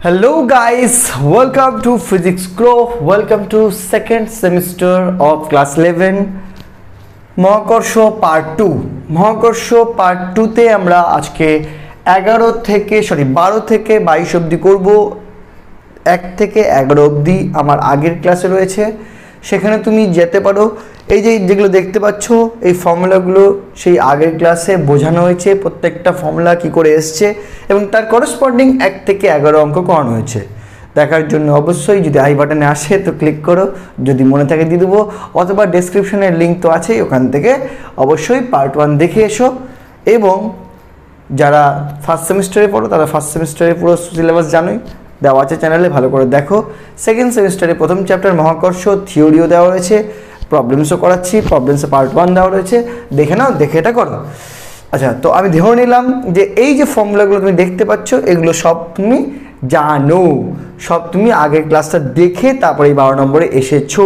Hello guys, welcome to Physics Grow. Welcome to second semester of class 11 মহাকর্ষ part 2। মহাকর্ষ part 2 তে আমরা আজকে 12 থেকে 22 অবধি করব। 1 থেকে 11 অবধি আমার আগের ক্লাসে রয়েছে, সেখানে তুমি যেতে পারো। এই যেগুলো দেখতে পাচ্ছ এই ফর্মুলাগুলো সেই আগের ক্লাসে বোঝানো হয়েছে, প্রত্যেকটা ফর্মুলা কি করে এসছে এবং তার করসপন্ডিং 1 থেকে 11 অঙ্ক করানো হয়েছে। দেখার জন্য অবশ্যই যদি আই বাটনে আসে তো ক্লিক করো, যদি মনে থাকে দিয়ে দেবো, অথবা ডেসক্রিপশনের লিঙ্ক তো আছেই, ওখান থেকে অবশ্যই পার্ট 1 দেখে এসো। এবং যারা ফার্স্ট সেমিস্টারে পড়ো তারা ফার্স্ট সেমিস্টারে পুরো সিলেবাস জানোই, দেওয়া আছে চ্যানেলে, ভালো করে দেখো। সেকেন্ড সেমিস্টারে প্রথম চ্যাপ্টার মহাকর্ষ থিওরিও দেওয়া রয়েছে, প্রবলেমসও করাচ্ছি, প্রবলেমসে পার্ট 1 দেওয়া রয়েছে, দেখে নাও, দেখে এটা করো। আচ্ছা, তো আমি ধরে নিলাম যে এই যে ফর্মুলাগুলো তুমি দেখতে পাচ্ছ এগুলো সব তুমি জানো, সব তুমি আগের ক্লাসটা দেখে তারপরে এই 12 নম্বরে এসেছো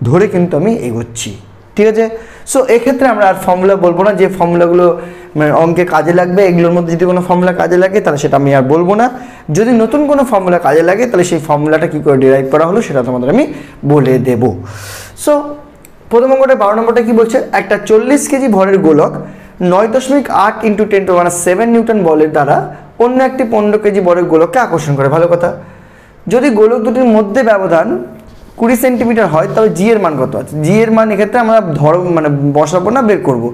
ধরে কিন্তু আমি এগোচ্ছি, ঠিক আছে? সো এক্ষেত্রে আমরা আর ফর্মুলা বলবো না, যে ফর্মুলাগুলো মানে অঙ্কে কাজে লাগবে, এগুলোর মধ্যে যদি কোনো ফর্মুলা কাজে লাগে তাহলে সেটা আমি আর বলবো না। যদি নতুন কোনো ফর্মুলা কাজে লাগে তাহলে সেই ফর্মুলাটা কী করে ডিরাইভ করা হলো সেটা তোমাদের আমি বলে দেব। সো প্রথম অঙ্কটা 12 নম্বরটা কি বলছে, একটা 40 কেজি ভরের গোলক 9.8 × 10⁻7 নিউটন বলের দ্বারা অন্য একটি 15 কেজি ভরের গোলককে আকর্ষণ করে। ভালো কথা। যদি গোলক দুটির মধ্যে ব্যবধান 20 সেন্টিমিটার হয় তবে জি এর মান কত আছে? জি এর মান এক্ষেত্রে আমরা বসাবো না, বের করব।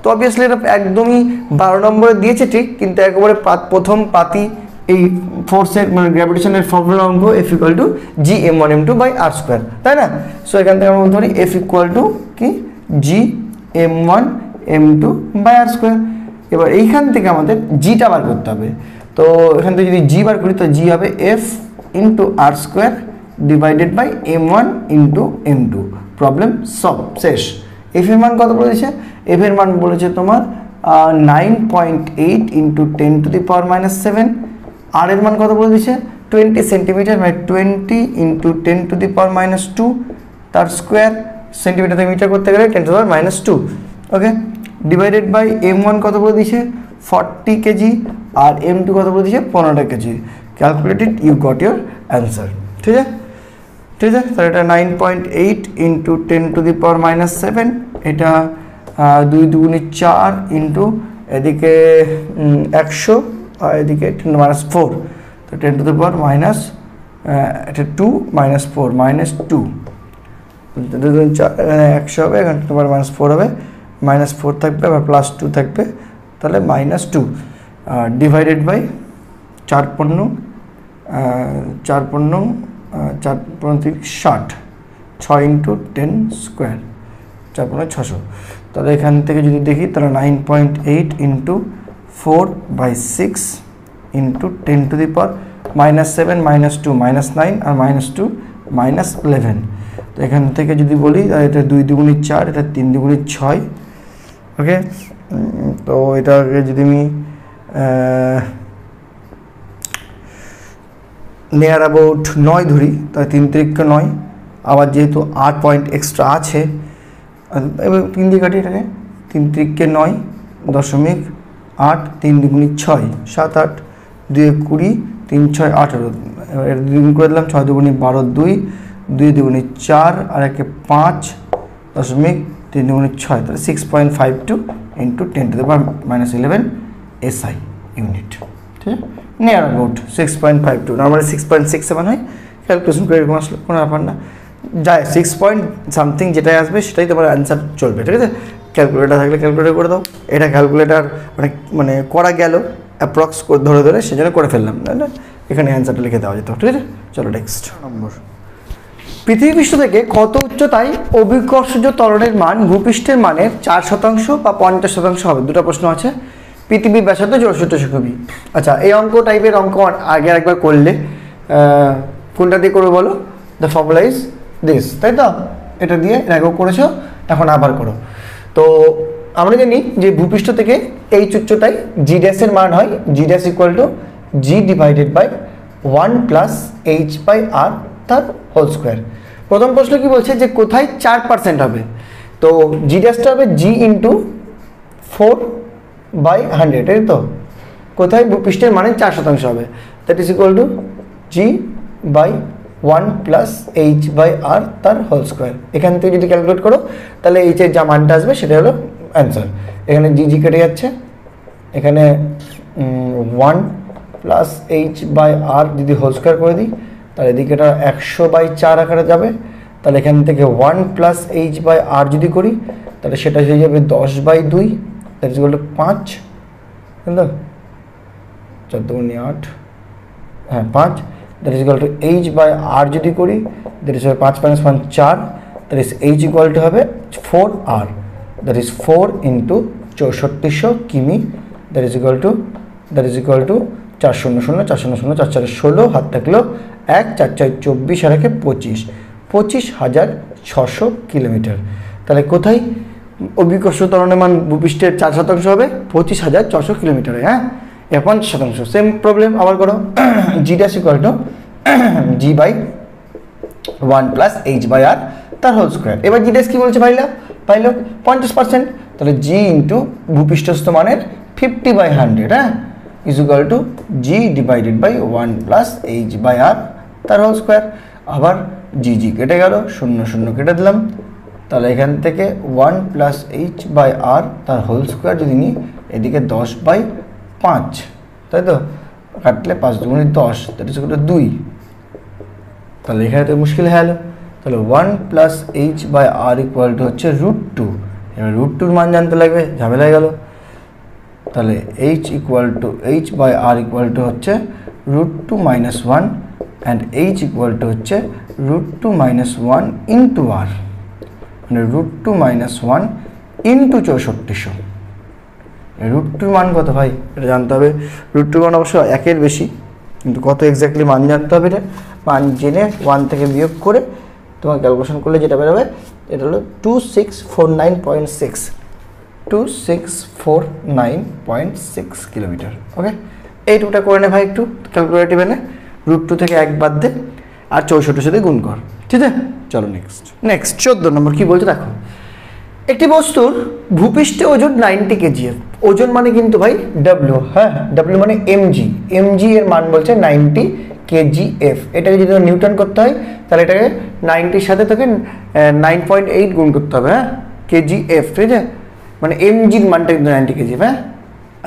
তো অবভিয়াসলি এটা একদমই 12 নম্বরে দিয়েছে ঠিক, কিন্তু একেবারে প্রথম পাতি এই ফোর্সের মানে গ্র্যাভিটেশনের ফর্মুলা অঙ্ক F = Gm1m2/r², তাই না? সো এখান থেকে আমরা বলতে পারি F = কি Gm1m2/r²। এবার এইখান থেকে আমাদের জিটা বার করতে হবে। তো এখান থেকে যদি জি বার করি তো জি হবে F × r² divided by m1 × m2। Problem solve, শেষ। এফ এর মান কত বলেছে? এফ এর মান বলেছে তোমার 9.8 × 10⁻⁷। আর এর মান কত বলে দিয়েছে? 20 সেন্টিমিটার, মানে 20 × 10⁻², তার স্কোয়ার, সেন্টিমিটার থেকে মিটার করতে গেলে 10⁻²। ওকে, ডিভাইডেড বাই m1 কত বলে দিয়েছে? 40 কেজি, আর m2 কত বলে দিয়েছে? 15 kg. Calculated, you got your answer. ঠিক আছে, ঠিক আছে। তাহলে এটা 9.8 × 10⁻⁷, এটা 2 × 2 = 4 ইন্টু এদিকে 100 আর এদিকে 10⁻⁴, তো 10⁻⁻, এটা 2 - 4 -2, 2 × 4 100 হবে, এখানে 10⁻⁴ হবে, -4 থাকবে, আবার +2 থাকবে, তাহলে -2 ডিভাইডেড বাই 4 × 5 4 × 5 = 60, 6 × 10² 4 × 600। তাহলে এখান থেকে যদি দেখি তাহলে 9.8 × 4/6 × 10⁻⁻7 -2 -9 আর -2 -11। তো এখান থেকে যদি বলি এটা 2 × 2 = 4, এটা 3 × 2 = 6। ওকে, তো এটাকে যদি আমি নিয়ার অ্যাবাউট 9 ধরি তাহলে 3 × 3 = 9, আবার যেহেতু 8 পয়েন্ট এক্সট্রা আছে, এবার 3 দিয়ে কাটি এটাকে, 3 × 3 = 9, 0.8, 3 × 2 = 6, 7 8, 2 × 20, 3 × 6 = 18। এবার এটা 2 করে দিলাম, 6 × 2 = 12, 2 2 × 2 = 4, আর একে 5, 0.3 × 2 = 6, তাহলে 6.52 × 10⁻⁻11 SI ইউনিট। ঠিক আছে, নিয়ার অ্যাবাউট 6.52, নর্মালি 6.67 হয়, ক্যালকুলেশন করে এরকম আসলে কোনো ব্যাপার না, যায় 6 পয়েন্ট সামথিং যেটাই আসবে সেটাই তোমার অ্যান্সার চলবে। ঠিক আছে, ক্যালকুলেটার থাকলে ক্যালকুলেটার করে দাও। এটা ক্যালকুলেটার মানে করা গেল অ্যাপ্রক্স ধরে ধরে, সেজন্য করে ফেললাম, না এখানে অ্যান্সারটা লিখে দেওয়া যেত। ঠিক আছে, চলো নেক্সট নম্বর। পৃথিবী পৃষ্ঠ থেকে কত উচ্চতায় অভিকর্ষজ ত্বরণের মান ভূপৃষ্ঠের মানের 4% বা 50% হবে? দুটো প্রশ্ন আছে। পৃথিবীর ব্যাসার্ধ 64 কিমি। আচ্ছা, এই অঙ্ক টাইপের অঙ্ক আগে একবার করলে, কোনটা দিয়ে করবো বলো? দ্য ফর্মুলা ইজ দিস, তাই তো? এটা দিয়ে আগেও করেছো, এখন আবার করো। তো আমরা জানি যে ভূপৃষ্ঠ থেকে এই উচ্চতায় জি ড্যাশের মান হয় G dash = G divided by 1 + h/r তার হোল স্কোয়ার। প্রথম প্রশ্ন কি বলছে যে কোথায় 4% হবে? তো জি ড্যাশটা হবে G × 4/100, এই তো? কোথায় ভূপৃষ্ঠের মানে 4% হবে, that is equal to G by 1 plus H by R তার হোল স্কোয়ার। এখান থেকে যদি ক্যালকুলেট করো তাহলে এইচের যা মানটা আসবে সেটা হলো অ্যান্সার। এখানে জি জি কেটে যাচ্ছে, এখানে 1 প্লাস এইচ বাই আর যদি হোল স্কোয়ার করে দিই তাহলে এদিকে এটা 100/4 আকারে যাবে। তাহলে এখান থেকে 1 প্লাস এইচ বাই আর যদি করি তাহলে সেটা হয়ে যাবে 10/2, দ্যাট ইজ ইকুয়াল টু 5, বুঝলো? 14×8, হ্যাঁ 5, that is equal to H by R যদি করি that is 5 - 1 4, that is H equal to হবে 4r, দ্যাট ইজ 4 ইন্টু 6400 কিমি, দ্যাট ইজ ইকুয়াল টু 400 400 4 4 16, হাত থাকলো 1 4 4 24 আর 1 25, 25,600 কিলোমিটার। তাহলে কোথায় অভিকর্ষ ত্বরণের মান ভূপৃষ্ঠের 4% হবে 25,600 কিলোমিটারে। হ্যাঁ, 50%। সেম প্রবলেম আবার করো, G dash equal to G by 1 plus H by R তার হোল স্কোয়ার। এবার জি ড্যাশ কী বলছে পাইলো 50%, তাহলে জি ইন্টু ভূপৃষ্ঠস্থ মানের 50/100, হ্যাঁ, is equal to G divided by 1 plus H by R তার হোল স্কোয়ার। আবার জি জি কেটে গেল, 0 0 কেটে দিলাম, তাহলে এখান থেকে 1 প্লাস এইচ বাই আর তার হোল স্কোয়ার যদি নিই এদিকে 10/5, তাই তো, কাটলে 5 × 10, দ্যাট ইজ ইকুয়াল টু 2। তাহলে এখানে তো মুশকিল হয়ে গেল। তাহলে 1 plus H by R equal to হচ্ছে √2। এবার √2 মান জানতে লাগবে, ঝামেলা হয়ে গেল। তাহলে H by R equal to হচ্ছে √2 - 1 অ্যান্ড এইচ ইকুয়াল টু হচ্ছে √2 - 1 ইন্টু আর, মানে √2 - 1 ইন্টু 6400। √2 মান কত ভাই এটা জানতে হবে। √2 মান অবশ্য 1-এর বেশি, কিন্তু কত এক্স্যাক্টলি মান জানতে হবে। এটা মান জেনে 1 থেকে বিয়োগ করে তোমার ক্যালকুলেশন করলে যেটা বেরোবে এটা হলো 2649.6, 2649.6 কিলোমিটার। ওকে, এইটুকুটা করে নে ভাই একটু ক্যালকুলেটিভ এনে, √2 থেকে 1 বাদ দে আর 64 সাথে গুণ কর, ঠিক আছে? চলো নেক্সট 14 নম্বর কি বলছে দেখো। একটি বস্তুর ভূপৃষ্ঠে ওজন 90 kgf, ওজন মানে কিন্তু ভাই ডাব্লিউ, হ্যাঁ ডাব্লিউ মানে এমজি, এমজি এর মান বলছে 90 kgf। এটাকে যদি নিউটন করতে হয় তাহলে এটাকে 90-র সাথে তোকে 9.8 গুণ করতে হবে, হ্যাঁ, kgf, ঠিক আছে? মানে এমজির মানটা কিন্তু 90 kgf। হ্যাঁ,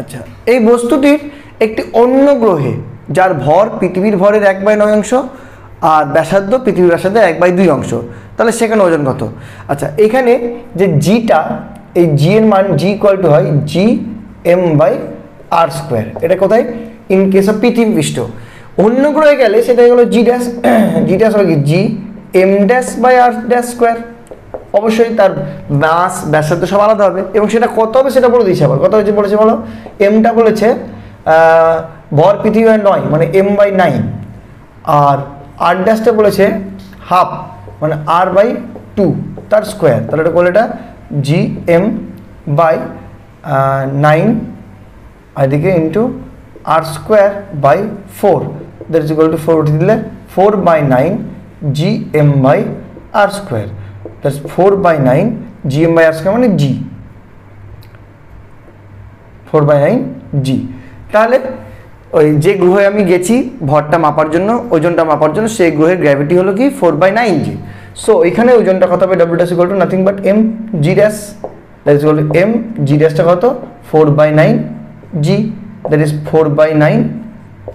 আচ্ছা, এই বস্তুটির একটি অন্য গ্রহে যার ভর পৃথিবীর ভরের 1/9 অংশ আর ব্যাসার্ধ পৃথিবীর ব্যাসার্ধের 1/2 অংশ, তাহলে সেখানে ওজন কত? আচ্ছা, এখানে যে জিটা, এই জি এর মান জি ইকুয়াল টু হয় G M by R square. এটা কোথায়? ইন কেস অফ পৃথিবী পৃষ্ঠ। অন্য গ্রহে গেলে সেটা হলো জি ড্যাশ, জি ড্যাশ হবে কি G M dash by R dash square. অবশ্যই তার মাস ব্যাসার্ধ সব আলাদা হবে এবং সেটা কত হবে সেটা বলে দিয়েছে। আবার কত হয়েছে বলেছে বলো, এমটা বলেছে ভর পৃথিবী 9 মানে m/9, আর আর ড্যাশটা বলেছে হাফ মানে r/2 তার স্কোয়ার। তাহলে এটা করলে এটা জি এম বাই 9 এদিকে into R square by 4, that is equal to 4 উঠে দিলে 4/9 G M by R square, that is 4/9 G M by R square মানে জি 4/9 জি। তাহলে ওই যে গ্রহে আমি গেছি ভরটা মাপার জন্য, ওজনটা মাপার জন্য, সেই গ্রহের গ্র্যাভিটি হলো কি 4/9 জি। সো এখানে ওজনটা কত হবে? W dash equal to nothing but M G dash, that is equal to M G ড্যাশটা কত? 4/9 G, that is 4/9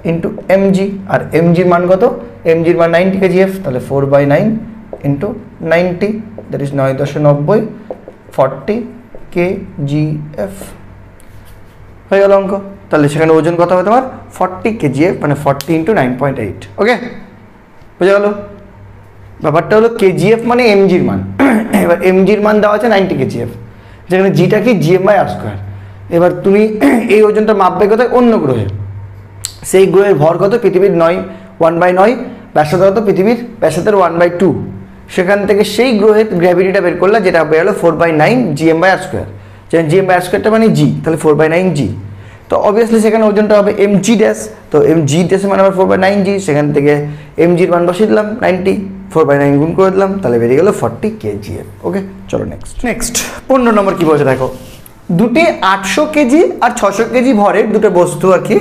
into M G. আর এম জির মান কত? এম জির মান 90 kgf, তাহলে 4/9 ইন্টু 90, দ্যাট ইজ 9.90 40 kgf হয়ে গেল অঙ্ক। তাহলে সেখানে ওজন কত হবে তোমার? 40 kgf, মানে 40 ইন্টু 9.8। ওকে, বুঝে গেল? ব্যাপারটা হলো কেজিএফ মানে এমজির মান। এবার এমজির মান দেওয়া আছে 90 kgf, যেখানে জিটা কি জিএম বাই আর স্কোয়ার। এবার তুমি এই ওজনটা মাপবে কোথায়? অন্য গ্রহে। সেই গ্রহের ভর কত? পৃথিবীর 1/9, ব্যাসার্ধ কত? পৃথিবীর ব্যাসার্ধের 1/2। সেখান থেকে সেই গ্রহের গ্র্যাভিটিটা বের করলে যেটা বেরোলো 4/9 জিএম বাই আর স্কোয়ার। যেখানে জিএম বাই আর স্কোয়ারটা মানে জি, তাহলে 4/9 জি। তো অবভিয়াসলি সেখানে ওজনটা হবে এম জি ড্যাশ, তো এম জি ড্যাশের মানে আবার 4/9 জি। সেখান থেকে এম জির মান বসিয়ে দিলাম 90, 4/9 গুণ করে দিলাম, তাহলে বেরিয়ে গেল 40 kgf। ওকে, চলো নেক্সট 15 নম্বর কি বলছে দেখো। দুটি 800 কেজি আর 600 কেজি ভরের দুটো বস্তু আর কি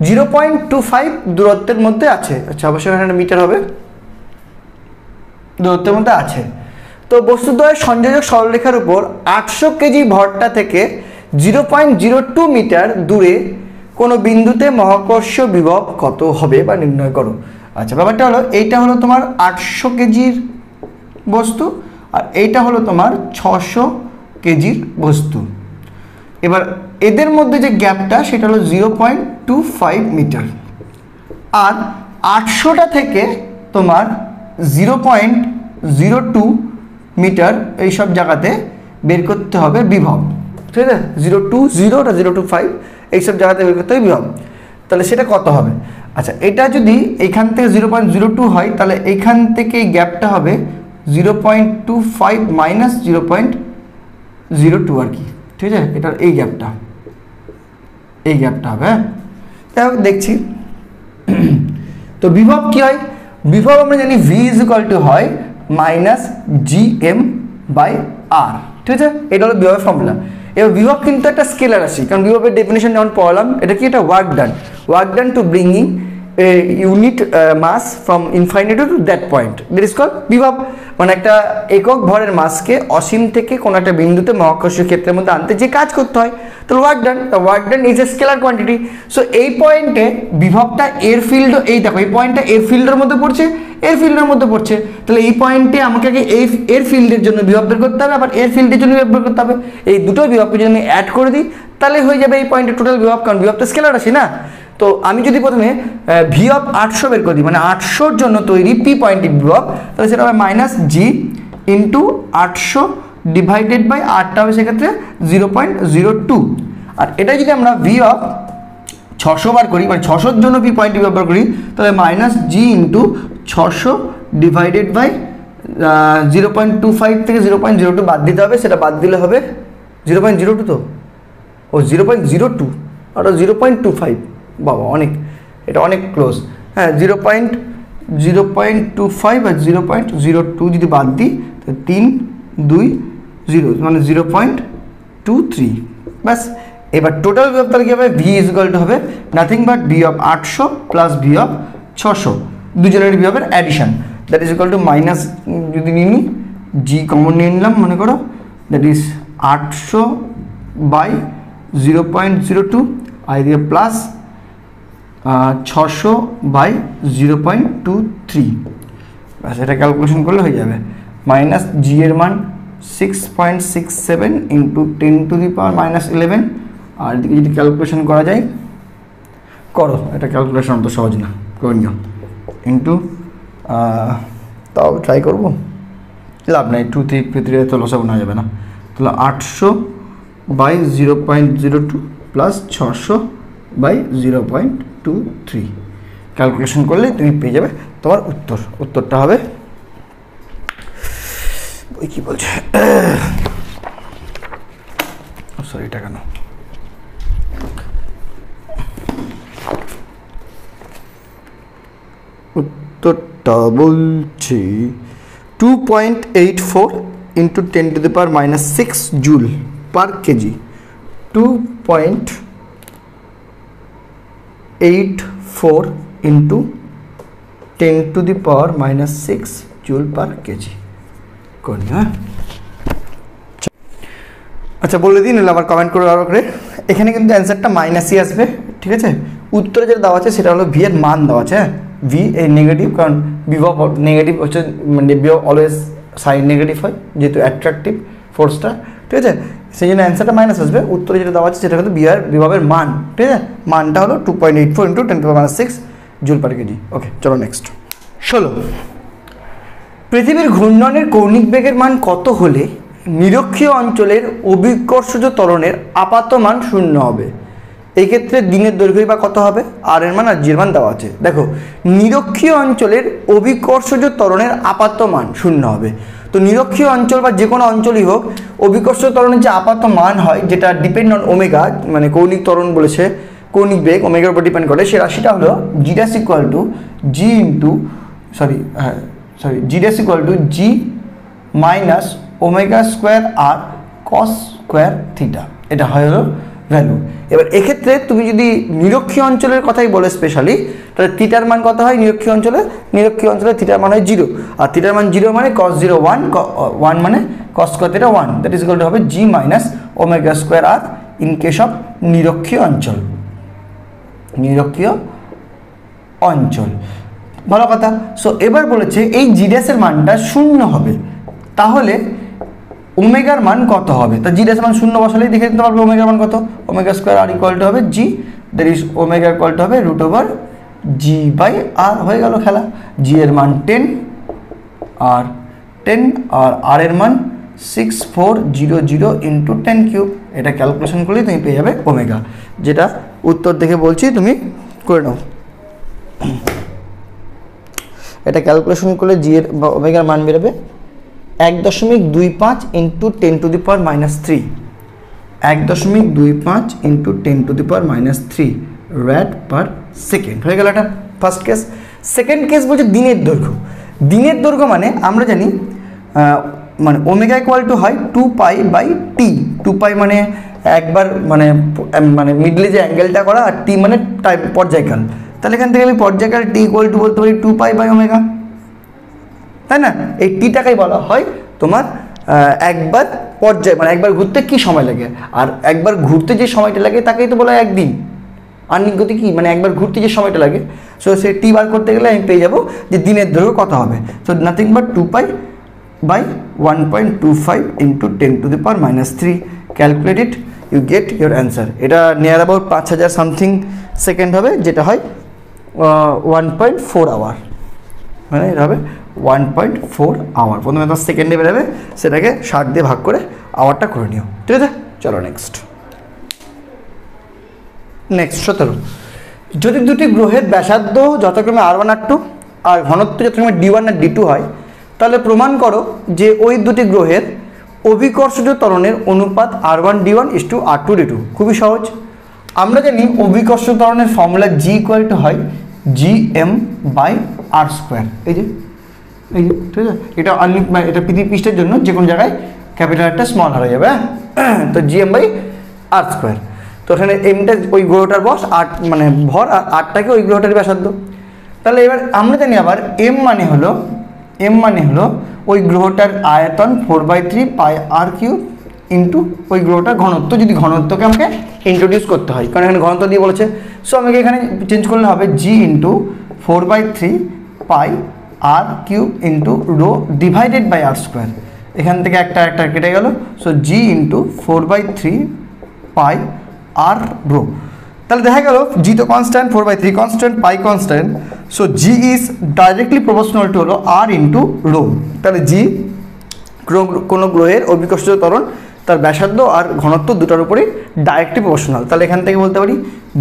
0.25 দূরত্বের মধ্যে আছে। আচ্ছা, অবশ্যই এখানে মিটার হবে, দূরত্বের মধ্যে আছে। তো বস্তুদ্বয়ের সংযোজক সরলরেখার উপর 800 কেজি ভরটা থেকে 0.02 মিটার দূরে কোনো বিন্দুতে মহাকর্ষীয় বিভব কত হবে বা নির্ণয় করো। আচ্ছা, ব্যাপারটা হলো এইটা হলো তোমার 800 কেজির বস্তু, আর এইটা হলো তোমার 600 কেজির বস্তু। এবার এদের মধ্যে যে গ্যাপটা সেটা হলো 0.25 মিটার, আর 800টা থেকে তোমার 0.02 মিটার এইসব জায়গাতে বের করতে হবে বিভব, ঠিক আছে? 020 আর 025 এইসব জায়গাতে বের করতে হবে বিভব। তাহলে সেটা কত হবে? আচ্ছা, এটা যদি এইখান থেকে 0.02 হয়, তাহলে এইখান থেকে এই গ্যাপটা হবে 0.25 মাইনাস 0.02 আর কি, ঠিক আছে? এটার এই গ্যাপটা হবে। হ্যাঁ, তাই দেখছি। তো বিভব কি হয়? বিভব আমরা জানি v ইজ ইকুয়াল টু হয় মাইনাস gm বাই r, ঠিক আছে? এটা হলো বিভবের ফর্মুলা। এবার বিভব কিন্তু একটা স্কেলার রাশি, কারণ বিভবের ডেফিনেশন যেমন পড়লাম, এটা কি? এটা work done to bringing a unit mass from infinite to that point, that is called বিভব। মানে একটা একক ভরের মাসকে অসীম থেকে কোনো একটা বিন্দুতে মহাকর্ষীয় ক্ষেত্রের মধ্যে আনতে যে কাজ করতে হয়, তো work done is a scalar quantity. So এই পয়েন্টে বিভবটা এর ফিল্ড, এই দেখো এই পয়েন্টটা এর ফিল্ডের মধ্যে পড়ছে, এর ফিল্ডের মধ্যে পড়ছে। তাহলে এই পয়েন্টে আমাকে আগে এর ফিল্ডের জন্য বিভব বের করতে হবে, আবার এর ফিল্ডের জন্য বিভব বের করতে হবে। এই দুটো বিভবকে যদি আমি অ্যাড করে দিই তাহলে হয়ে যাবে এই পয়েন্টের টোটাল বিভব, কারণ বিভব তো স্কেলার রাশি না। তো আমি যদি প্রথমে ভি অফ 800 বের করে দিই, মানে 800-র জন্য তৈরি পি পয়েন্টের বিভব, তাহলে সেটা হবে minus G into 800 divided by আরটা হবে সেক্ষেত্রে 0.02। আর এটা যদি আমরা ভি অফ 600 বার করি, মানে 600-র জন্য পি পয়েন্টটি ব্যবহার করি, তাহলে minus G into 600 divided by 0.25 থেকে 0.02 বাদ দিতে হবে। সেটা বাদ দিলে হবে 0.02, তো ও 0.02 আর 0.25, বাবা অনেক, এটা অনেক ক্লোজ। হ্যাঁ, 0.25 আর 0.02 যদি বাদ দিই তো 3, 2, 0 মানে 0.23, ব্যাস। এবার টোটাল বিভব তাহলে কি হবে? ভি ইজ ইকুয়াল টু হবে nothing but V of 800 plus V of 600, দুজনের বিভবের addition, that is equal to minus, যদি নিয়ে নিই জি কমন নিয়ে নিলাম মনে করো, দ্যাট ইজ 800 বাই 0.02, আর এদিকে প্লাস 600 বাই 0.23, ব্যাস। এটা ক্যালকুলেশন করলে হয়ে যাবে মাইনাস জি এর মান 6.67 into 10 to the power minus 11, আর এদিকে যদি ক্যালকুলেশন করা যায়, করো, এটা ক্যালকুলেশন তো সহজ না, করে নিও, ইন্টু তাও ট্রাই করবো, লাভ নাই, 2 3 তো লসাগু নেওয়া যাবে না। তাহলে 800 বাই 0.02 প্লাস 600 বাই 0.23 ক্যালকুলেশন করলে তুমি পেয়ে যাবে তোমার উত্তরটা হবে, ওই কি বলছে, সরি এটা কেন, উত্তরটা বলছি 2.84 into 10 to the power minus 6 joule per KG, 2.84 into 10 to the power minus 6 joule per KG করি। হ্যাঁ, আচ্ছা বলে দিন, আবার কমেন্ট করে আরও করে। এখানে কিন্তু অ্যান্সারটা মাইনাসই আসবে, ঠিক আছে? উত্তরে যেটা দেওয়া আছে সেটা হলো ভি এর মান দেওয়া আছে। হ্যাঁ, ভি এই নেগেটিভ, কারণ বিভব নেগেটিভ হচ্ছে, মানে বিভব অলওয়েজ সাইন নেগেটিভ হয় যেহেতু অ্যাট্রাকটিভ ফোর্সটা, ঠিক আছে? সেই জন্য অ্যান্সারটা মাইনাস আসবে। উত্তরে যেটা দেওয়া আছে সেটা কিন্তু বিভবের মান, ঠিক আছে? মানটা হলো 2.84 into 10 to the power 6 joule per KG. Okay, চলো নেক্সট। 16, পৃথিবীর ঘূর্ণনের কৌণিক বেগের মান কত হলে নিরক্ষীয় অঞ্চলের অভিকর্ষজ ত্বরণের আপাত মান 0 হবে? এই ক্ষেত্রে দিনের দৈর্ঘ্য বা কত হবে? আর এর মান আর জি এর মান দেওয়া আছে। দেখো, নিরক্ষীয় অঞ্চলের অভিকর্ষজ ত্বরণের আপাত মান 0 হবে। তো নিরক্ষীয় অঞ্চল বা যে কোনো অঞ্চলই হোক, অভিকর্ষজ ত্বরণের যে আপাত মান হয়, যেটা ডিপেন্ড অন ওমেগা, মানে কৌণিক ত্বরণ বলেছে, কৌণিক বেগ ওমেগার উপর ডিপেন্ড করে, সে রাশিটা হলো G dash equal to G into G dash equal to G minus omega square R cos square theta. এটা হলো ভ্যালু। এবার এক্ষেত্রে তুমি যদি নিরক্ষীয় অঞ্চলের কথাই বলে স্পেশালি, তাহলে থিটার মান কত হয় নিরক্ষীয় অঞ্চলে? নিরক্ষীয় অঞ্চলে থিটার মান হয় 0, আর থিটার মান 0 মানে cos 0 1, 1 মানে cos square theta 1, that is equal to হবে g minus omega square R in case of নিরক্ষীয় অঞ্চল। নিরক্ষীয় অঞ্চল, ভালো কথা। সো এবার বলেছে এই জি ড্যাশের মানটা 0 হবে, তাহলে ওমেগার মান কত হবে? তা জি ড্যাশের মান 0 বসালেই দেখে দিতে পারবে ওমেগার মান কত। Omega square R equal to হবে G, that is omega equal to হবে root over G by R, হয়ে গেল খেলা। জি এর মান 10 আর 10 আর আর এর মান 6400 ইন্টু 10 কিউব। এটা ক্যালকুলেশন করলেই তুমি পেয়ে যাবে ওমেগা, যেটা উত্তর দেখে বলছি তুমি করে নাও। এটা ক্যালকুলেশন করলে জি এর বা ওমেগার মান বেরোবে 1.25 into 10 to the power minus 3, 1.25 into 10 to the power minus 3 rad per second. হয়ে গেল এটা ফার্স্ট কেস। সেকেন্ড কেস বলছে দিনের দৈর্ঘ্য। দিনের দৈর্ঘ্য মানে আমরা জানি মানে ওমেগা ইকুয়াল টু হয় 2π/t। 2π মানে একবার মানে মানে মিডলে যে অ্যাঙ্গেলটা করা, আর টি মানে টাইম পর্যায়কাল। তাহলে এখান থেকে আমি পর্যায়কাল টি ইকুয়াল টু বলতে পারি 2π/ω, তাই না? এই টিটাকেই বলা হয় তোমার একবার পর্যায়, মানে একবার ঘুরতে কি সময় লাগে, আর একবার ঘুরতে যে সময়টা লাগে তাকেই তো বলা হয় একদিন। আহ্নিক গতি কি মানে একবার ঘুরতে যে সময়টা লাগে, সো সে টি বার করতে গেলে আমি পেয়ে যাবো যে দিনের দৈর্ঘ্য কত হবে। So nothing but 2π/1.25 into 10 to the power minus 3, calculate it, you get your answer. এটা নিয়ার অ্যাবাউট 5000 সামথিং সেকেন্ড হবে, যেটা হয় 1.4 আওয়ার, মানে এটা হবে 1.4 আওয়ার। প্রথমে তোমার সেকেন্ডে বেরোবে, সেটাকে 60 দিয়ে ভাগ করে আওয়ারটা করে নিও, ঠিক আছে? চলো নেক্সট 17। যদি দুটি গ্রহের ব্যাসার্ধ যথাক্রমে R1 R2 আর ঘনত্ব যথাক্রমে D1 আর D2 হয়, তাহলে প্রমাণ করো যে ওই দুটি গ্রহের অভিকর্ষজ ত্বরণের অনুপাত R1 D1 is to R2 D2। খুবই সহজ, আমরা জানি অভিকর্ষজ ত্বরণের ফর্মুলা G ইকুয়াল টু হয় Gm/r²। এই যে ঠিক আছে, এটা এটা পৃথিবী পৃষ্ঠের জন্য যে কোনো জায়গায় ক্যাপিটাল একটা স্মল হারা যাবে, হ্যাঁ। তো Gm/r²। তো এখানে এমটা ওই গ্রহটার বস, আর মানে ভর, আর আটটাকে ওই গ্রহটার ব্যাসার্ধ। তাহলে এবার আমরা জানি আবার এম মানে হলো ওই গ্রহটার আয়তন 4/3πr³ ইন্টু ওই গ্রহটার ঘনত্ব। যদি ঘনত্বকে আমাকে ইন্ট্রোডিউস করতে হয়, কারণ এখানে ঘনত্ব দিয়ে বলেছে, সো আমাকে এখানে চেঞ্জ করলে হবে g into 4/3πr³ into rho divided by r²। এখান থেকে একটা কেটে গেল, so g into 4/3πr rho. তাহলে দেখা গেল জি তো constant, 4/3 constant, pi constant, so G is directly proportional to হলো আর ইন্টু রো। তাহলে জি কোনো গ্রহের অভিকর্ষজ ত্বরণ তার ব্যাসার্ধ আর ঘনত্ব দুটার উপরেই ডাইরেক্টলি প্রপোর্শনাল। তাহলে এখান থেকে বলতে পারি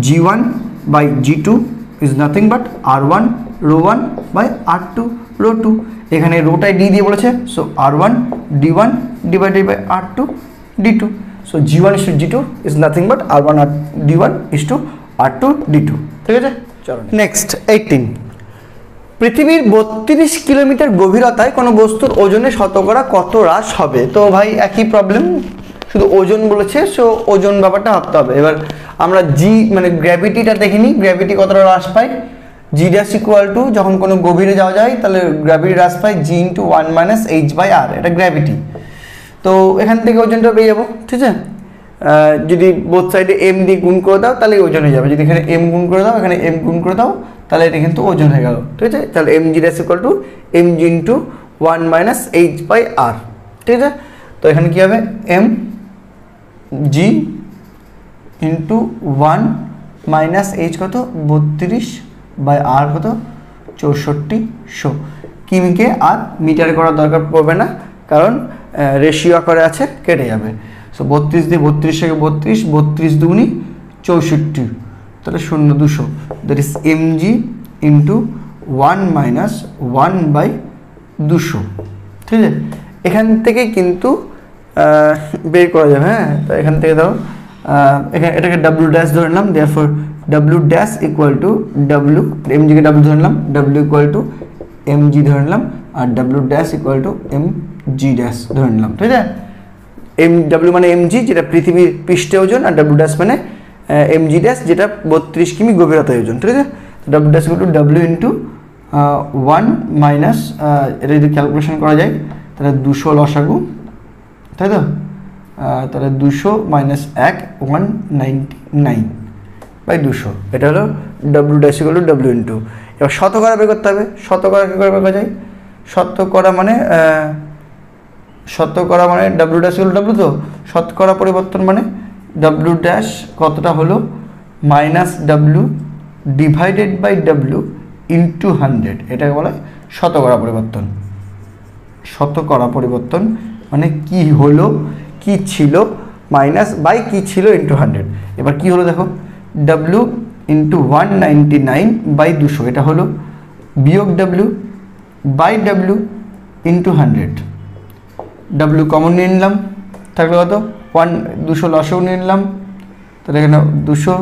G1/G2 is nothing but R1 ρ1 by R2 ρ2। এখানে রোটাই ডি দিয়ে বলেছে, so R1 D1 divided by R2 D2। So G1 is to G2 is nothing but R1 D1 is to R2 D2, ঠিক আছে? চলো নেক্সট 18। পৃথিবীর 32 কিলোমিটার গভীরতায় কোনো বস্তুর ওজনে শতকরা কত হ্রাস হবে? তো ভাই একই প্রবলেম, শুধু ওজন বলেছে, সো ওজন ব্যাপারটা ভাবতে হবে। এবার আমরা জি মানে গ্র্যাভিটিটা দেখিনি, গ্র্যাভিটি কতটা হ্রাস পায়। জি ড্যাশ ইকুয়াল টু যখন কোনো গভীরে যাওয়া যায় তাহলে গ্র্যাভিটি হ্রাস পায় G ইন্টু 1 মাইনাস h/r, এটা গ্র্যাভিটি। তো এখান থেকে ওজনটা পেয়ে যাবো, ঠিক আছে? যদি বোথ সাইডে এম দিয়ে গুণ করে দাও তাহলে ওজন হয়ে যাবে। যদি এখানে এম গুণ করে দাও, এখানে এম গুণ করে দাও, তাহলে এটা কিন্তু ওজন হয়ে গেল, ঠিক আছে? তাহলে M G dash equal to M G into 1 minus h/r, ঠিক আছে? তো এখানে কী হবে M G into 1 minus H কত 32/r কত 6400। কিমিকে আর মিটার করার দরকার পড়বে না, কারণ রেশিও আকারে আছে, কেটে যাবে। সো 32 দিয়ে 32 থেকে 32 দুগুনি 64, তাহলে 0 200, that is mg into 1 minus 1/200, ঠিক আছে? এখান থেকে কিন্তু বের করা যাবে, হ্যাঁ। তো এখান থেকে দাও, এখানে এটাকে ডাব্লিউ ড্যাশ ধরে নিলাম, therefore W dash equal to W, এমজিকে ডাব্লিউ ধরে নিলাম, ডাব্লিউ ইকুয়াল টু এমজি ধরে নিলাম, আর W dash equal to M G dash ধরে নিলাম, ঠিক আছে? ডাব্লিউ মানে mg যেটা পৃথিবীর পৃষ্ঠে ওজন, আর ডাব্লিউ ড্যাশ মানে mg ড্যাশ যেটা 32 কিমি গভীরতায় ওজন, ঠিক আছে। W dash equal to W into 1 minus, এটা যদি ক্যালকুলেশন করা যায় তাহলে 200 লসাগু, তাই তো, তাহলে 200 মাইনাস 1 199 বাই 200, এটা হলো W dash equal to W into. এবার শতকরা বের করতে হবে। শতকরা কী করে বের করা যায়? শতকরা মানে W dash equal to W, তো শতকরা পরিবর্তন মানে ডাব্লিউ ড্যাশ কতটা হলো minus W divided by W into 100, এটাকে বলা হয় শতকরা পরিবর্তন। শতকরা পরিবর্তন মানে কি হলো, কি ছিল মাইনাস বাই কি ছিল ইন্টু 100। এবার কি হলো দেখো, ডাব্লিউ ইন্টু 199 বাই 200, এটা হলো বিয়োগ W by W into 100। W common নিয়ে নিলাম, থাকলে কত 200 লসও নিয়ে নিলাম, তাহলে এখানে 200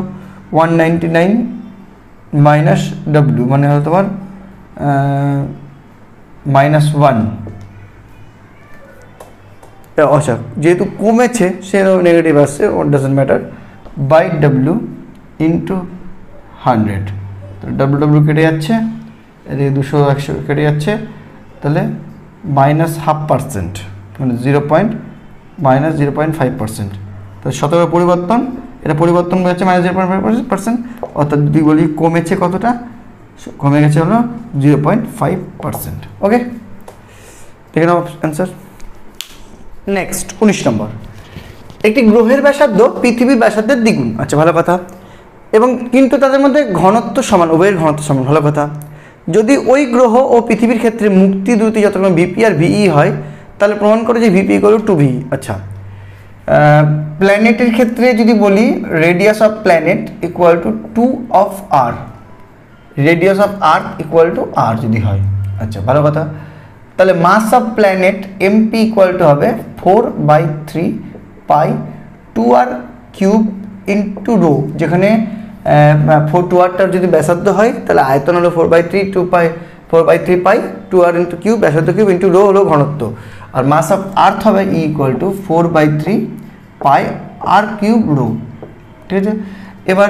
199 মাইনাস ডাব্লিউ মানে হলো তোমার -1। আচ্ছা, যেহেতু কমেছে সেরকম নেগেটিভ আসছে, it doesn't matter, by W into 100। তো ডাব্লিউ ডাব্লিউ কেটে যাচ্ছে, এদিকে 200 100 কেটে যাচ্ছে, তাহলে -0.5%, মানে -0.5%। তো শতকরা পরিবর্তন, এটা পরিবর্তন হচ্ছে -0.5%, অর্থাৎ যদি বলি কমেছে কতটা, কমে গেছে হলো 0.5%। ওকে, দেখে নাও অ্যান্সার। নেক্সট 19 নম্বর, একটি গ্রহের ব্যাসার্ধ পৃথিবীর ব্যাসার্ধের দ্বিগুণ। আচ্ছা, ভালো কথা। এবং কিন্তু তাদের মধ্যে ঘনত্ব সমান, উভয়ের ঘনত্ব সমান, ভালো কথা। যদি ওই গ্রহ ও পৃথিবীর ক্ষেত্রে মুক্তি দূরত্ব যতক্ষণ ভিপি আর ভিই হয়, তাহলে প্রমাণ করে যে ভিপি ইকুয়াল টু ভি। আচ্ছা, প্ল্যানেটের ক্ষেত্রে যদি বলি radius of planet equal to 2 of R, radius of earth equal to R যদি হয়। আচ্ছা, ভালো কথা। তাহলে mass of planet MP equal to হবে 4/3 pi 2r cube into rho, যেখানে 2rটার যদি ব্যাসার্ধ হয় তাহলে আয়তন হলো 4/3 পাই 2r ইন্টু কিউব, ব্যাসার্ধ কিউব ইন্টু রো হলো ঘনত্ব। আর মাস অফ আর্থ হবে E equal to 4/3 pi R cube rho, ঠিক আছে। এবার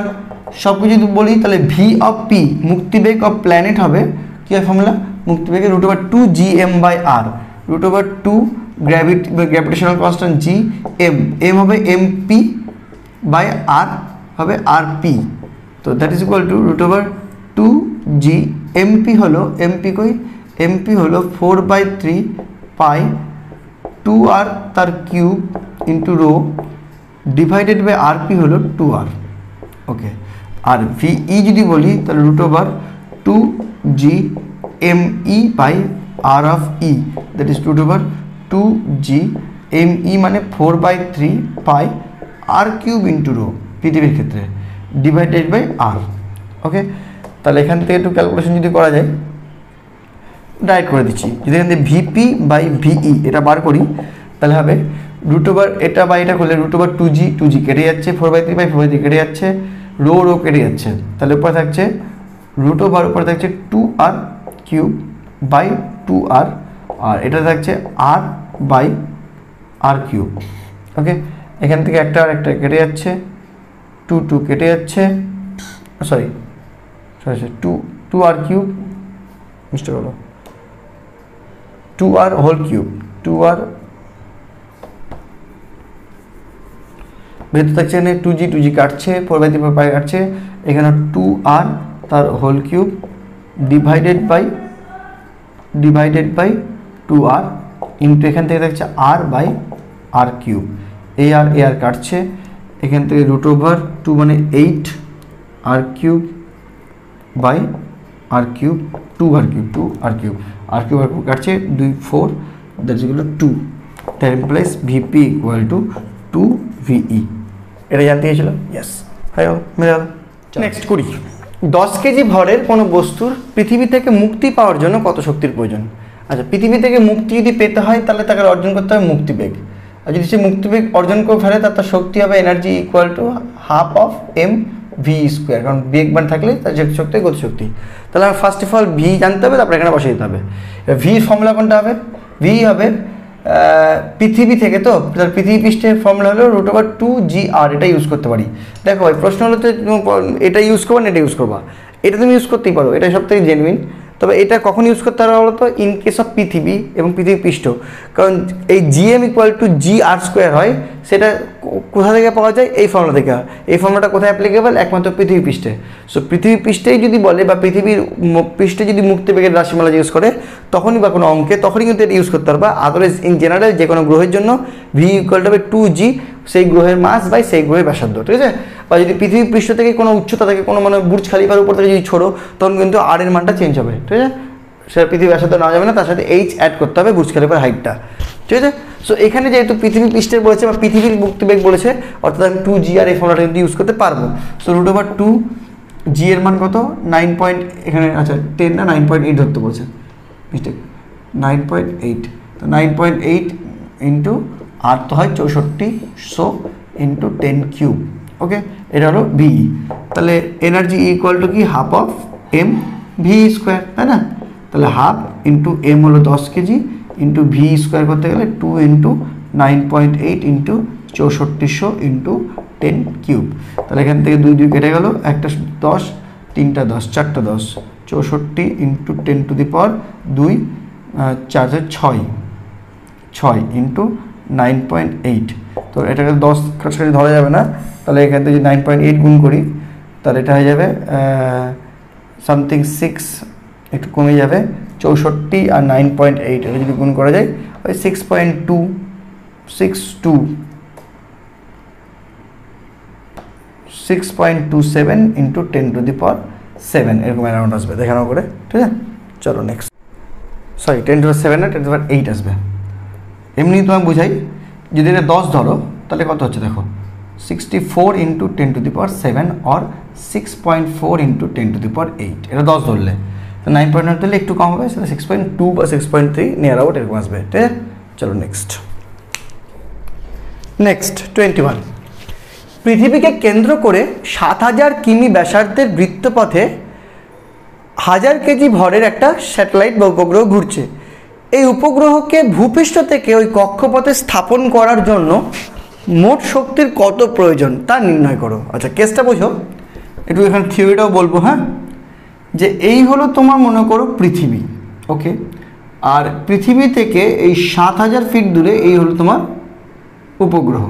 সব কিছু যদি বলি তাহলে ভি অফ পি মুক্তিবেগ অফ প্ল্যানেট হবে কী হয় ফর্মুলা, মুক্তিবেগের √2 gm/r, √2 gravitational constant G M হবে এমপি বাই আর হবে আরপি, তো that is equal to √2 G MP হলো এমপি হলো 4/3 পাই 2r তার cube into rho divided by R P হলো 2r। ওকে, আর ভিই যদি বলি তাহলে √2 G M E by R of E, that is √2 G M E মানে 4/3 pi R cube into rho পৃথিবীর ক্ষেত্রে ডিভাইডেড বাই আর। ওকে, তাহলে এখান থেকে একটু ক্যালকুলেশন যদি করা যায়, ডাইরেক্ট করে দিচ্ছি। যদি এখান থেকে ভিপি বাই ভিই এটা বার করি তাহলে হবে এটা বাই এটা করলে √2 জি কেটে যাচ্ছে, 4/3 বাই 4/3 কেটে যাচ্ছে, রো কেটে যাচ্ছে, তাহলে উপরে থাকছে উপরে থাকছে 2r কিউব বাই 2r, আর এটা থাকছে r বাই আর কিউব। ওকে, এখান থেকে একটা আর একটা কেটে যাচ্ছে, 2 কেটে যাচ্ছে, সরি 2r কিউব, মিস্টেক হলো 2r হোল কিউব, 2r ভেতর থাকছে এখানে 2g কাটছে, 4/3 পাই কাটছে, এখানে 2r তার whole cube divided by 2r into এখান থেকে থাকছে r বাই আর কিউব, এ আর কাটছে, এখান থেকে √2 মানে 8 R cube by R cube 2r cube কাটছে 2 4, that is equal to 2, that implies VP equal to 2 VE. এটা জানতে গেছিল, ইয়েস হয়ে গেল, মেরে গেল। নেক্সট 20, 10 কেজি ভরের কোনো বস্তুর পৃথিবী থেকে মুক্তি পাওয়ার জন্য কত শক্তির প্রয়োজন। আচ্ছা, পৃথিবী থেকে মুক্তি যদি পেতে হয় তাহলে তাকে অর্জন করতে হবে মুক্তিবেগ, আর যদি সে মুক্তিবেগ অর্জন করে ফেলে তার শক্তি হবে energy equal to half of M V square, কারণ বেগবান থাকলে তার যে শক্তি গতিশক্তি। তাহলে আমার ফার্স্ট অফ অল ভি জানতে হবে, তারপরে এখানে বসে দিতে হবে। ভি ফর্মুলা কোনটা হবে, ভি হবে পৃথিবী থেকে, তো পৃথিবী পৃষ্ঠের ফর্মুলা হলো √2gr, এটা ইউজ করতে পারি। দেখো ভাই প্রশ্ন হলো তো এটা ইউজ করবা না এটা ইউজ করবা, এটা তুমি ইউজ করতেই পারো, এটা সবথেকে জেনুইন। তবে এটা কখন ইউজ করতে পারো বলো তো, ইন কেস অফ পৃথিবী এবং পৃথিবী পৃষ্ঠ, কারণ এই gm = gr² হয়, সেটা কোথা থেকে পাওয়া যায়, এই ফর্মুলা থেকে। এই ফর্মুলাটা কোথায় অ্যাপ্লিকেবল, একমাত্র পৃথিবী পৃষ্ঠে। সো পৃথিবী পৃষ্ঠেই যদি বলে বা পৃথিবীর পৃষ্ঠে যদি মুক্তিবেগের রাশিমালা জিজ্ঞেস করে তখনই বা কোনো অঙ্কে, তখনই কিন্তু এটা ইউজ করতে পারবা। আদারওয়াইজ ইন জেনারেল যে কোনো গ্রহের জন্য v = 2g, সেই গ্রহের মাস বাই সেই গ্রহের ব্যাসার্ধ, ঠিক আছে। বা যদি পৃথিবী পৃষ্ঠ থেকে কোনো উচ্চতা থেকে কোনো মানে বুর্জ খালিফার উপর থেকে যদি ছোড়ো তখন কিন্তু r এর মানটা চেঞ্জ হবে, ঠিক আছে। সেটা পৃথিবী ব্যাসার্ধ নেওয়া যাবে না, তার সাথে h অ্যাড করতে হবে বুর্জ খালিফার হাইটটা, ঠিক আছে। সো এখানে যেহেতু পৃথিবী পৃষ্ঠের বলেছে বা পৃথিবীর মুক্তিবেগ বলেছে, অর্থাৎ আমি 2gr এই ফর্মুলাটা কিন্তু ইউজ করতে পারবো। সো √2g এর মান কত, 9 এখানে আচ্ছা 10 না 9.8 ধরতে বলছে, মিস্টেক 9.8, তো 9.8 ইন্টু আর তো হয় 6400 ইন্টু 10³ ওকে, এটা হলো ভি। তাহলে এনার্জি = কি, half of M V square, তাই না। তাহলে হাফ ইন্টু এম হলো 10 কেজি ইন্টু ভি স্কোয়ার করতে গেলে 2 ইন্টু 9.8 ইন্টু 6400 ইন্টু 10³ তাহলে এখান থেকে 2 2 কেটে গেল, একটা 10, 3টা 10, 4টা 10, 64 ইন্টু 10⁻2, 4 6 6 ইন্টু 9.8। তো এটাকে 10 কাছাকাছি ধরা যাবে না, তাহলে এখান থেকে যদি 9.8 গুণ করি তাহলে এটা হয়ে যাবে সামথিং 6, একটু কমে যাবে 64 আর 9.8, এটা যদি গুণ করা যায় ওই 6.27 ইন্টু 10⁻7 এরকম অ্যারাউন্ড আসবে, দেখানো করে, ঠিক আছে। চলো নেক্সট, সরি 10⁻7 না 10⁻8 আসবে। এমনি তো আমি বুঝাই, যদি এটা 10 ধরো তাহলে কত হচ্ছে দেখো, 64 ইন্টু 10⁻7 আর 6.4 ইন্টু 10⁻8, এটা 10 ধরলে। তো 9.9 ধরলে একটু কম হবে, সেটা 6.2 বা 6.3 নিয়ার আউট এরকম আসবে, ঠিক আছে। চলো নেক্সট 21। পৃথিবীকে কেন্দ্র করে 7000 কিমি ব্যাসার্ধের বৃত্তপথে 1000 কেজি ভরের একটা স্যাটেলাইট বা উপগ্রহ ঘুরছে। এই উপগ্রহকে ভূপৃষ্ঠ থেকে ওই কক্ষপথে স্থাপন করার জন্য মোট শক্তির কত প্রয়োজন তা নির্ণয় করো। আচ্ছা কেসটা বোঝো, একটু এখানে থিওরিটাও বলবো, হ্যাঁ। যে এই হলো তোমার মনে করো পৃথিবী, ওকে, আর পৃথিবী থেকে এই 7000 ফিট দূরে এই হলো তোমার উপগ্রহ।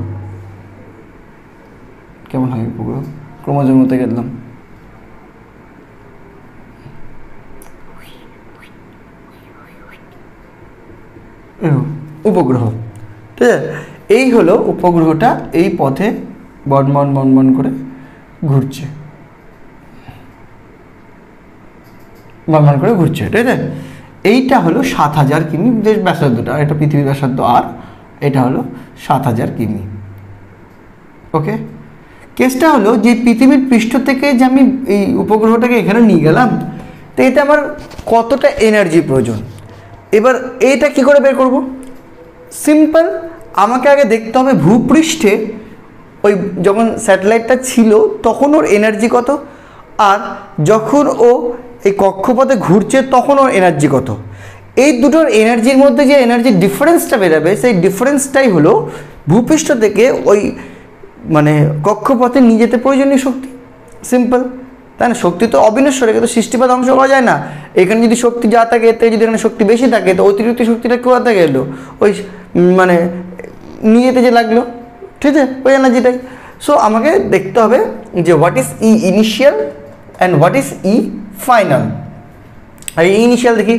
কেমন হয় উপগ্রহ, ক্রোমোজোম মতো গেলাম, উপগ্রহ, ঠিক আছে। এই হলো উপগ্রহটা, এই পথে বন করে ঘুরছে, বন করে ঘুরছে, ঠিক আছে। এইটা হলো 7000 কিমি ব্যাসার্ধটা, এটা পৃথিবীর ব্যাসার্ধ, আর এটা হলো 7000 কিমি, ওকে। কেসটা হলো যে পৃথিবীর পৃষ্ঠ থেকে যে আমি এই উপগ্রহটাকে এখানে নিয়ে গেলাম, তো এতে আমার কতটা এনার্জি প্রয়োজন। এবার এইটা কি করে বের করব, সিম্পল, আমাকে আগে দেখতে হবে ভূপৃষ্ঠে ওই যখন স্যাটেলাইটটা ছিল তখন ওর এনার্জি কত, আর যখন ও এই কক্ষপথে ঘুরছে তখন ওর এনার্জি কত। এই দুটোর এনার্জির মধ্যে যে এনার্জির ডিফারেন্সটা বেরোবে, সেই ডিফারেন্সটাই হলো ভূপৃষ্ঠ থেকে ওই মানে কক্ষপথে নিয়ে যেতে প্রয়োজনীয় শক্তি। সিম্পল, তাই না। শক্তি তো অবিনশ্বর, একে তো সৃষ্টি বা ধ্বংস করা যায় না। এখানে যদি শক্তি যা থাকে, এতে যদি এখানে শক্তি বেশি থাকে, তো অতিরিক্ত শক্তিটা কোথা থেকে এলো, ওই মানে নিয়ে যেতে যে লাগলো, ঠিক আছে, ওই এনার্জিটাই। সো আমাকে দেখতে হবে যে what is E initial and what is E final. আর ই ইনিশিয়াল দেখি,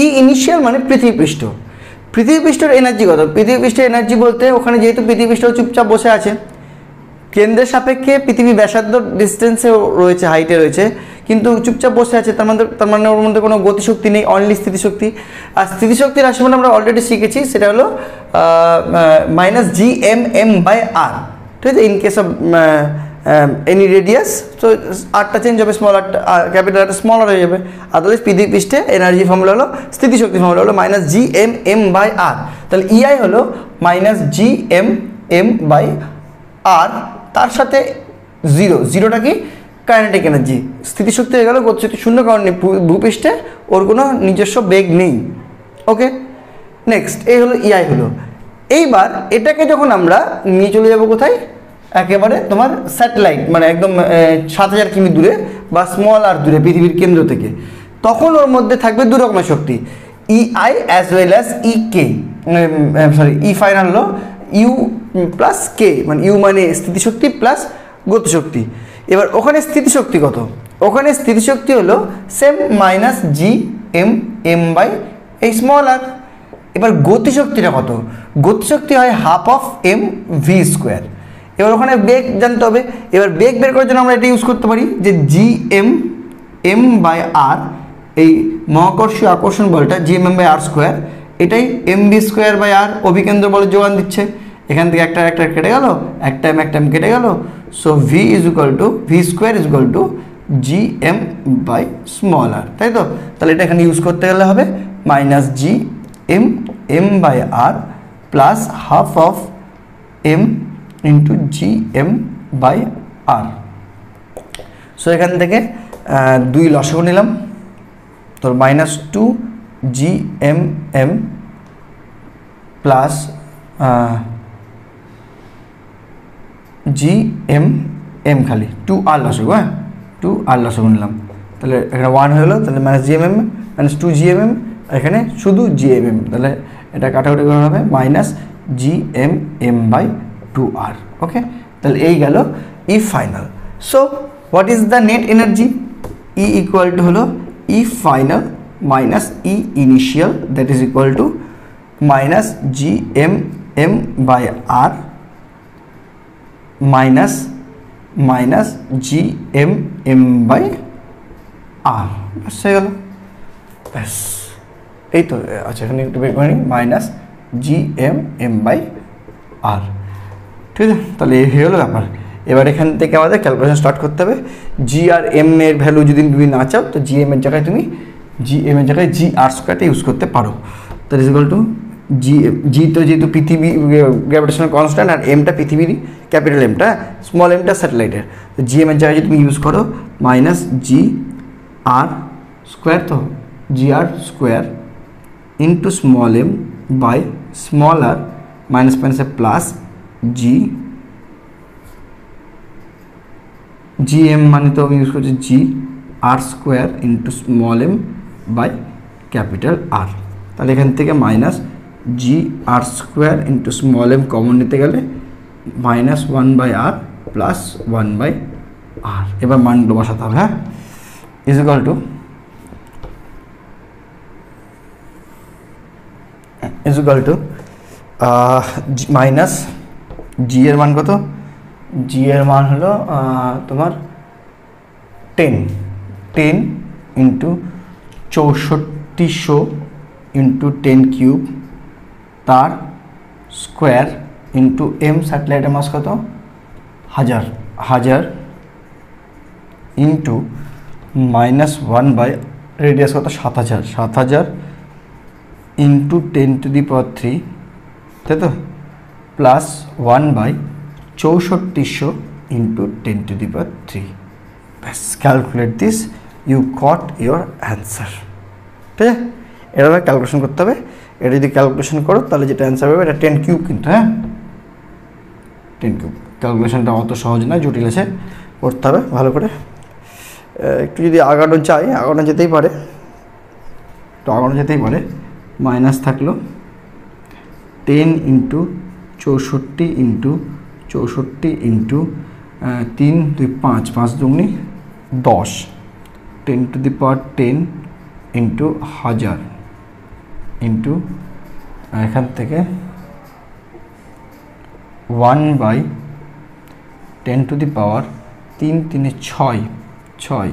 ই ইনিশিয়াল মানে পৃথিবীপৃষ্ঠ। পৃথিবীপৃষ্ঠের এনার্জি কত, পৃথিবীপৃষ্ঠের এনার্জি বলতে ওখানে যেহেতু পৃথিবীপৃষ্ঠ চুপচাপ বসে আছে, কেন্দ্রের সাপেক্ষে পৃথিবী ব্যাসার্ধ ডিস্টেন্সে রয়েছে, হাইটে রয়েছে, কিন্তু চুপচাপ বসে আছে, তার মানে ওর মধ্যে কোনো গতিশক্তি নেই, অনলি স্থিতিশক্তি। আর স্থিতিশক্তির রাশিমালা আমরা অলরেডি শিখেছি, সেটা হলো -gmm/r, ঠিক আছে। In case of any radius, তো আরটা চেঞ্জ হবে, স্মল আরটা ক্যাপিটাল আরটা স্মল আর হয়ে যাবে। আদারওয়াইজ পৃথিবী পৃষ্ঠে এনার্জি ফর্মুলা হলো, স্থিতিশক্তি ফর্মুলা হলো -gmm/r। তাহলে ইআই হলো -gmm/r, তার সাথে 0, 0টা কি কাইনেটিক এনার্জি, স্থিতিশক্তি হয়ে গেল গতিশক্তি শূন্য, কারণ ভূপৃষ্ঠে ওর কোনো নিজস্ব বেগ নেই, ওকে। নেক্সট এই হলো ইআই হলো। এইবার এটাকে যখন আমরা নিয়ে চলে যাব কোথায়, একেবারে তোমার স্যাটেলাইট মানে একদম 7000 কিমি দূরে বা স্মল আর দূরে পৃথিবীর কেন্দ্র থেকে, তখন ওর মধ্যে থাকবে দু রকমের শক্তি, ইআই as well as he K, sorry E final হলো ইউ প্লাস কে, মানে ইউ মানে স্থিতিশক্তি প্লাস গতিশক্তি। এবার ওখানে স্থিতিশক্তি কত, ওখানে স্থিতিশক্তি হলো same minus G M M by এই স্মল আর। এবার গতিশক্তিটা কত, গতিশক্তি হয় half of M V square. এবার ওখানে বেগ জানতে হবে। এবার বেগ বের করার জন্য আমরা এটা ইউজ করতে পারি যে G M M by R, এই মহাকর্ষীয় আকর্ষণ বলটা G M M by R square, এটাই M V square by R অভিকেন্দ্র বলের যোগান দিচ্ছে। এখান থেকে একটা কেটে গেল, একটা এম কেটে গেল। So V is equal to V square is equal to G M by small R, তাই তো? তাহলে এটা এখানে ইউজ করতে গেলে হবে minus G M M by R plus half of M into G M by R. So এখান থেকে 2 লসাগু নিলাম, তোর minus 2 G M M plus G M M খালি 2 আর লসাগু, হ্যাঁ 2 আর লসাগু নিলাম, তাহলে এখানে 1 হয়ে গেলো, তাহলে minus G M M minus 2 G M M, এখানে শুধু জি এম এম, তাহলে এটা কাটাকুটি করা হবে minus G M M by 2 R. Okay, তাহলে এই গেল E final. So what is the net energy, E equal to হলো E final minus E initial, that is equal to minus G M M by R minus minus G M M by R. ব্যাস হয়ে গেল, ব্যাস এই তো। আচ্ছা এখানে একটু বের করে নিই, minus G M M by R, ঠিক আছে? তাহলে এই হয়ে গেলো ব্যাপার। এবার এখান থেকে আমাদের ক্যালকুলেশন স্টার্ট করতে হবে। জি আর এম এর ভ্যালু যদি তুমি না চাও, তো জি এম এর জায়গায় তুমি জি এম এর জায়গায় জি আর স্কোয়ারটা ইউজ করতে পারো। দ্যাট ইজ ইকুয়াল টু জি তো যেহেতু পৃথিবী গ্র্যাভিটেশনাল কনস্ট্যান্ট, আর এমটা পৃথিবীর ক্যাপিটাল এমটা, স্মল এমটা স্যাটেলাইটের, তো জি এম এর জায়গায় যদি তুমি ইউজ করো মাইনাস জি আর স্কোয়ার, তো G R square into small M by small R minus মাইনাসে প্লাস জি জি এম মানে তো আমি ইউজ করছি G R square into small M by capital R. তাহলে এখান থেকে minus G R square into small M common নিতে গেলে minus 1 by R plus 1 by R. এবার মানগুলো বসাতে হবে, হ্যাঁ, is equal to minus G এর মান কত, জি এর মান হলো তোমার 10 ইন্টু 6400 ইন্টু 10 কিউব তার স্কোয়ার ইন্টু এম স্যাটেলাইটের মাস কত 1000 ইন্টু মাইনাস 1 বাই রেডিয়াস কত 7000 ইন্টু 10 টু দি পাওয়ার 3, তাই তো, plus 1 by 6400 into 10 to the power 3। ব্যাস, calculate this, you got your answer. ঠিক আছে, এভাবে ক্যালকুলেশন করতে হবে। এটা যদি ক্যালকুলেশন করো তাহলে যেটা অ্যান্সার হবে এটা 10 কিউব কিন্তু, হ্যাঁ 10 কিউব। ক্যালকুলেশনটা অত সহজ না, জটিল আছে, করতে হবে ভালো করে। একটু যদি আগানো চাই, আগানো যেতেই পারে, মাইনাস থাকলো 10 into 64 into 3 2 5 5 দুগুনি 10, 10 to the power 10 into 1000 into এখান থেকে 1 বাই 10 টু দি পাওয়ার 3 3 6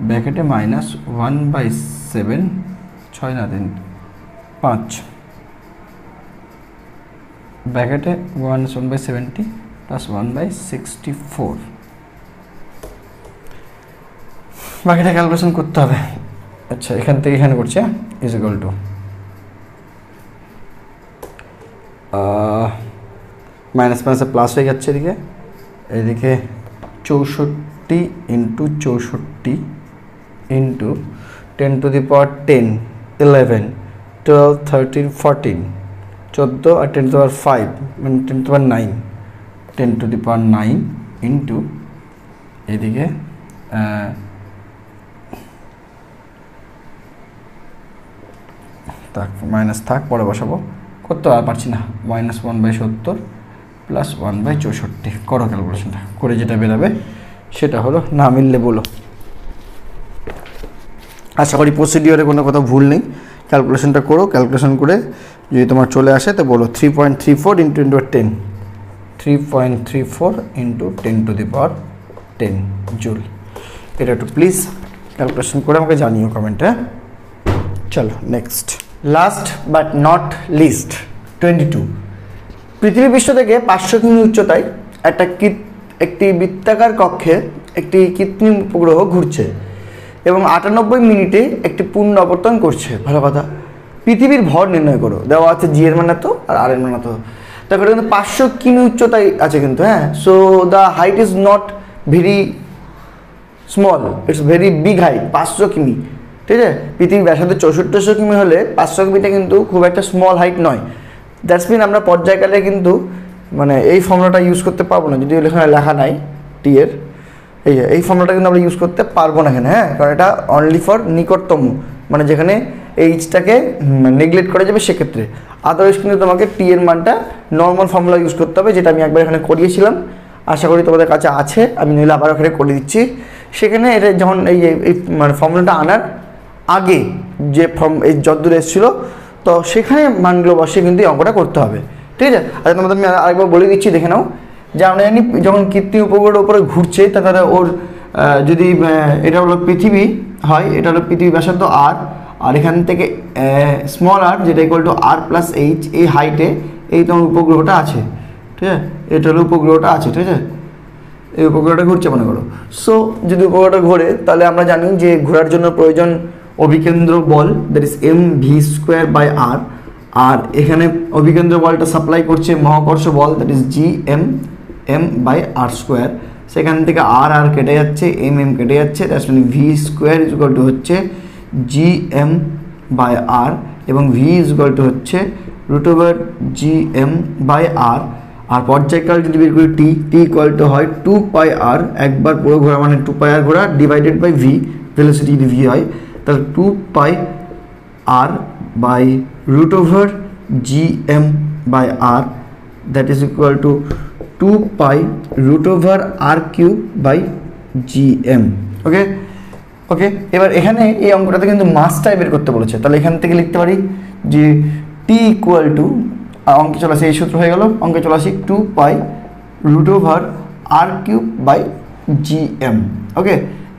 ব্র্যাকেটে মাইনাস 1 বাই 7 6 না 3 5 ব্র্যাকেটে 1 বাই 70 প্লাস 1 বাই 64। বাকিটা ক্যালকুলেশন করতে হবে। আচ্ছা, এখান থেকে এখানে করছে ইজ ইকুয়াল টু মাইনাস মাইনাসে প্লাস হয়ে যাচ্ছে এদিকে 64 into 64 into 10 to the power 10 11 12 13 14 14 আর 10 টু দি পাওয়ার 5 মানে 10 to the power 9 10 to the power 9 into এদিকে থাক মাইনাস থাক পরে বসাবো, করতে আর পারছি না, -1/70 প্লাস 1/64 করো ক্যালকুলেশনটা করে, যেটা বেরাবে সেটা হলো, না মিললে বলো। আশা করি প্রসিডিওরে কোনো কথা ভুল নেই, ক্যালকুলেশনটা করো, ক্যালকুলেশন করে যদি তোমার চলে আসে তো বলো 3.34 into 10 3.34 into 10 to the power 10 joule. এটা একটু প্লিজ ক্যালকুলেশন করে আমাকে জানিও কমেন্টে। চলো next, last but not list 22। পৃথিবী পৃষ্ঠ থেকে 500 কিমি উচ্চতায় একটি বৃত্তাকার কক্ষে একটি কৃত্রিম উপগ্রহ ঘুরছে এবং 98 মিনিটে একটি পূর্ণ অবতরণ করছে। ভালো কথা। পৃথিবীর ভর নির্ণয় করো, দেওয়া আছে জি এর মান এত আর আর এর মান এত। তারপরে কিন্তু 500 কিমি উচ্চতায় আছে কিন্তু, হ্যাঁ। So the height is not very small, it's very big height, 500 কিমি, ঠিক আছে। পৃথিবীর ব্যাসার্ধ 6400 কিমি হলে 500 কিমিটা কিন্তু খুব একটা স্মল হাইট নয়। দ্যাটস মিন আমরা পর্যায়কালে কিন্তু মানে এই ফর্মুলাটা ইউজ করতে পারবো না, যদিও এখানে লেখা নাই টি এর, এই ফর্মুলাটা কিন্তু আমরা ইউজ করতে পারবো না এখানে, হ্যাঁ, কারণ এটা অনলি ফর নিকটতম, মানে যেখানে এইচটাকে নেগলেক্ট করা যাবে সেক্ষেত্রে। আদারওয়াইজ কিন্তু তোমাকে টি এর মানটা নর্মাল ফর্মুলা ইউজ করতে হবে, যেটা আমি একবার এখানে করিয়েছিলাম, আশা করি তোমাদের কাছে আছে, আমি নইলে আবার ওখানে করে দিচ্ছি। সেখানে এটা যখন এই মানে ফর্মুলাটা আনার আগে যে এই যতদূর এসেছিলো, তো সেখানে মানগুলো বসে কিন্তু এই অঙ্কটা করতে হবে, ঠিক আছে। আচ্ছা তোমাদের আমি আরেকবার বলে দিচ্ছি, দেখে নাও যে আমরা জানি যখন কৃত্রিম উপগ্রহের উপরে ঘুরছে তাহলে ওর যদি এটা হলো পৃথিবী হয়, এটা হলো পৃথিবী ব্যাসার্ধ আর এখান থেকে স্মল আর যেটা equal to R plus H, এই হাইটে এই তোমার উপগ্রহটা আছে, ঠিক আছে। এটা হলো উপগ্রহটা আছে, ঠিক আছে, এই উপগ্রহটা ঘুরছে মনে করো। সো যদি উপগ্রহটা ঘোরে তাহলে আমরা জানি যে ঘোরার জন্য প্রয়োজন অভিকেন্দ্র বল, দ্যাট ইজ mv²/r, আর এখানে অভিকেন্দ্র বলটা সাপ্লাই করছে মহাকর্ষ বল, দ্যাট ইজ gm/r²। সেখান থেকে আর কেটে যাচ্ছে, এম কেটে যাচ্ছে, দ্যাটস মিন v² হচ্ছে gm/r এবং v হচ্ছে √gm/r। আর পর্যায়কাল যদি বের করি t হয় 2πr, একবার পুরো ঘোরা মানে 2πr ঘোরা ডিভাইডেড বাই v, ভেলোসিটি যদি v হয় তাহলে 2πr/√gm/r, that is equal two 2π√r³ ওকে ওকে। এবার এখানে এই অঙ্কটাতে কিন্তু মাসটাই বের করতে বলেছে, তাহলে এখান থেকে লিখতে পারি যে টি ইকুয়াল টু, অঙ্কে চলে আসে এই সূত্র হয়ে গেল, অঙ্কে চলে আসি 2π√r³ ওকে।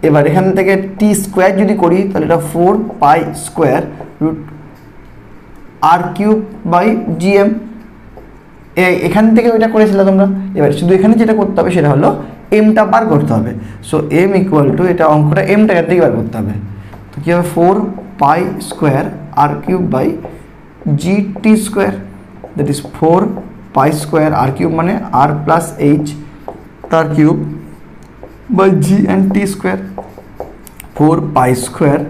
এবার এখান থেকে টি স্কোয়ার যদি করি তাহলে এটা 4π²√r³/gm। এখান থেকে ওইটা করেছিলে তোমরা, এবার শুধু এখানে যেটা করতে হবে সেটা হলো এমটা বার করতে হবে। সো এম ইকুয়াল টু, এটা অঙ্কটা এমটা এখান থেকে বার করতে হবে, তো কী হবে 4π²r³ দ্যাট ইজ 4π² মানে r প্লাস এইচ তার cube by G and T square. 4π²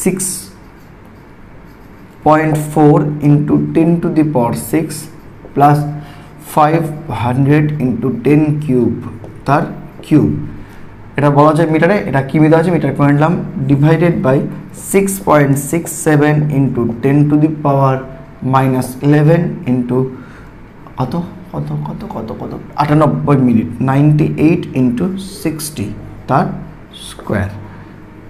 6.4 into 10 to the power 6 plus 500 into 10 cube তার কিউব। এটা বলা যায় মিটারে, এটা কিমি দেওয়া আছে, মিটার করে নিলাম, divided by 6.67 into 10 to the power -11 into কত কত কত কত কত 98 মিনিট, 98 ইন্টু 60 তার square.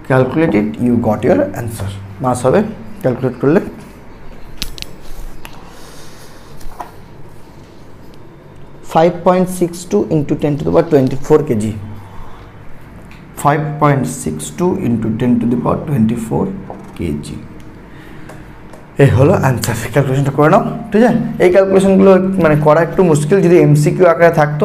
Calculated, you got your answer. Mass হবে ক্যালকুলেট করলে 5.62 into 10 to the power 24 KG. 5.62 into 10 to the power 24 KG, এই হলো অ্যান্সার। ক্যালকুলেশনটা করে নাও, ঠিক আছে। এই ক্যালকুলেশনগুলো মানে করা একটু মুশকিল, যদি এমসিকিউ আকারে থাকতো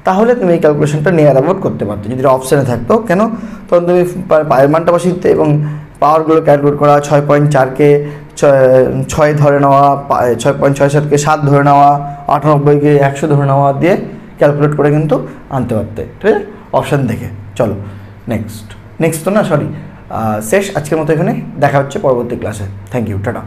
তাহলে তুমি এই ক্যালকুলেশনটা নিয়ার অ্যাবাউট করতে পারতো, যদি অপশানে থাকতো। কেন? তখন তুমি পায়ের মানটা বসিয়ে দিতে এবং পাওয়ারগুলো ক্যালকুলেট করা, 6.4কে 6 ধরে নেওয়া, 6.67কে 7 ধরে নেওয়া, 98কে 100 ধরে নেওয়া দিয়ে ক্যালকুলেট করে কিন্তু আনতে পারতে, ঠিক আছে, অপশান দেখে। চলো নেক্সট তো না, সরি, শেষ আজকের মতো এখানে, দেখা হচ্ছে পরবর্তী ক্লাসে। Thank you, tata.